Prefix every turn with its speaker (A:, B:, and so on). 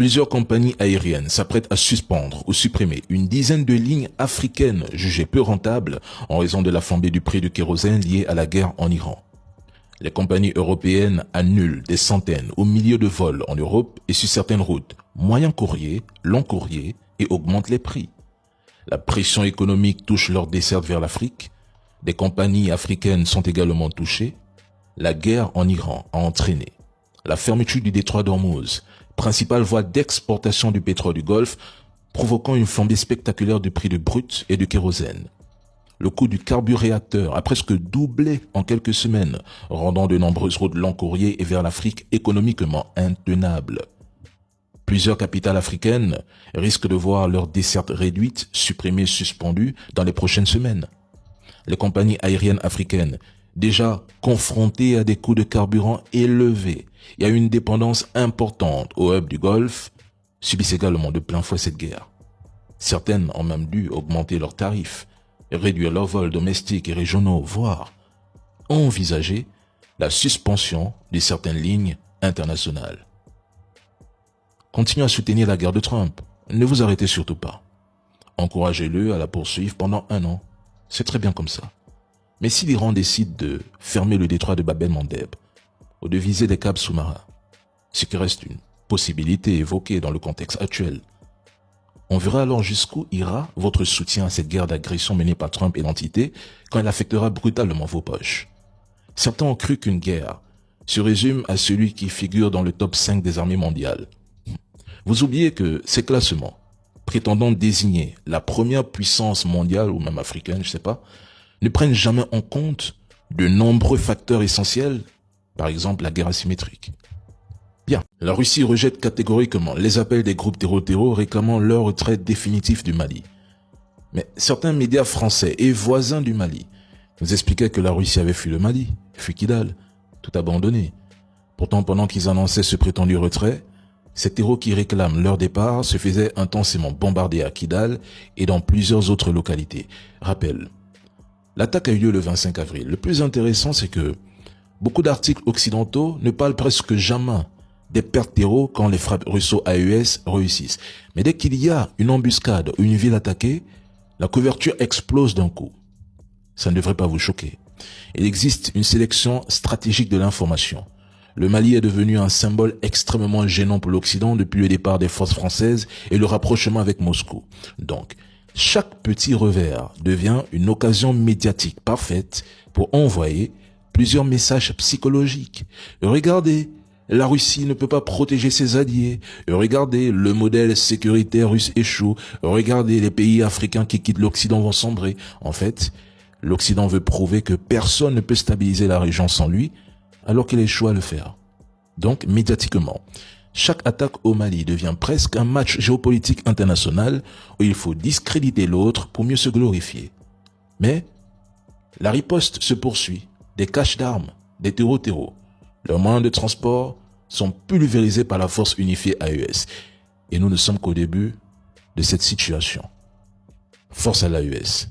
A: Plusieurs compagnies aériennes s'apprêtent à suspendre ou supprimer une dizaine de lignes africaines jugées peu rentables en raison de la flambée du prix du kérosène lié à la guerre en Iran. Les compagnies européennes annulent des centaines ou milliers de vols en Europe et sur certaines routes, moyen courrier, long courrier, et augmentent les prix. La pression économique touche leurs dessertes vers l'Afrique. Des compagnies africaines sont également touchées. La guerre en Iran a entraîné la fermeture du détroit d'Ormuz, principale voie d'exportation du pétrole du Golfe, provoquant une flambée spectaculaire du prix du brut et du kérosène. Le coût du carburéacteur a presque doublé en quelques semaines, rendant de nombreuses routes long courrier et vers l'Afrique économiquement intenables. Plusieurs capitales africaines risquent de voir leurs dessertes réduites, supprimées, suspendues dans les prochaines semaines. Les compagnies aériennes africaines, déjà confrontées à des coûts de carburant élevés et à une dépendance importante au hub du Golfe, subissent également de plein fouet cette guerre. Certaines ont même dû augmenter leurs tarifs, réduire leurs vols domestiques et régionaux, voire envisager la suspension de certaines lignes internationales. Continuez à soutenir la guerre de Trump. Ne vous arrêtez surtout pas. Encouragez-le à la poursuivre pendant 1 an. C'est très bien comme ça. Mais si l'Iran décide de fermer le détroit de Bab el-Mandeb ou de viser des câbles sous-marins, ce qui reste une possibilité évoquée dans le contexte actuel, on verra alors jusqu'où ira votre soutien à cette guerre d'agression menée par Trump et l'entité quand elle affectera brutalement vos poches. Certains ont cru qu'une guerre se résume à celui qui figure dans le top 5 des armées mondiales. Vous oubliez que ces classements, prétendant désigner la première puissance mondiale ou même africaine, je sais pas, ne prennent jamais en compte de nombreux facteurs essentiels, par exemple la guerre asymétrique. Bien, la Russie rejette catégoriquement les appels des groupes terror réclamant leur retrait définitif du Mali. Mais certains médias français et voisins du Mali nous expliquaient que la Russie avait fui le Mali, fui Kidal, tout abandonné. Pourtant, pendant qu'ils annonçaient ce prétendu retrait, ces terreaux qui réclament leur départ se faisaient intensément bombarder à Kidal et dans plusieurs autres localités. Rappel, l'attaque a eu lieu le 25 avril. Le plus intéressant, c'est que beaucoup d'articles occidentaux ne parlent presque jamais des pertes terreaux quand les frappes russo-AES réussissent. Mais dès qu'il y a une embuscade ou une ville attaquée, la couverture explose d'un coup. Ça ne devrait pas vous choquer. Il existe une sélection stratégique de l'information. Le Mali est devenu un symbole extrêmement gênant pour l'Occident depuis le départ des forces françaises et le rapprochement avec Moscou. Donc, chaque petit revers devient une occasion médiatique parfaite pour envoyer plusieurs messages psychologiques. Regardez, la Russie ne peut pas protéger ses alliés. Regardez, le modèle sécuritaire russe échoue. Regardez, les pays africains qui quittent l'Occident vont sombrer. En fait, l'Occident veut prouver que personne ne peut stabiliser la région sans lui, alors qu'il échoue à le faire. Donc, médiatiquement, chaque attaque au Mali devient presque un match géopolitique international où il faut discréditer l'autre pour mieux se glorifier. Mais la riposte se poursuit. Des caches d'armes, des terreaux. Leurs moyens de transport sont pulvérisés par la force unifiée AES. Et nous ne sommes qu'au début de cette situation. Force à l'AES.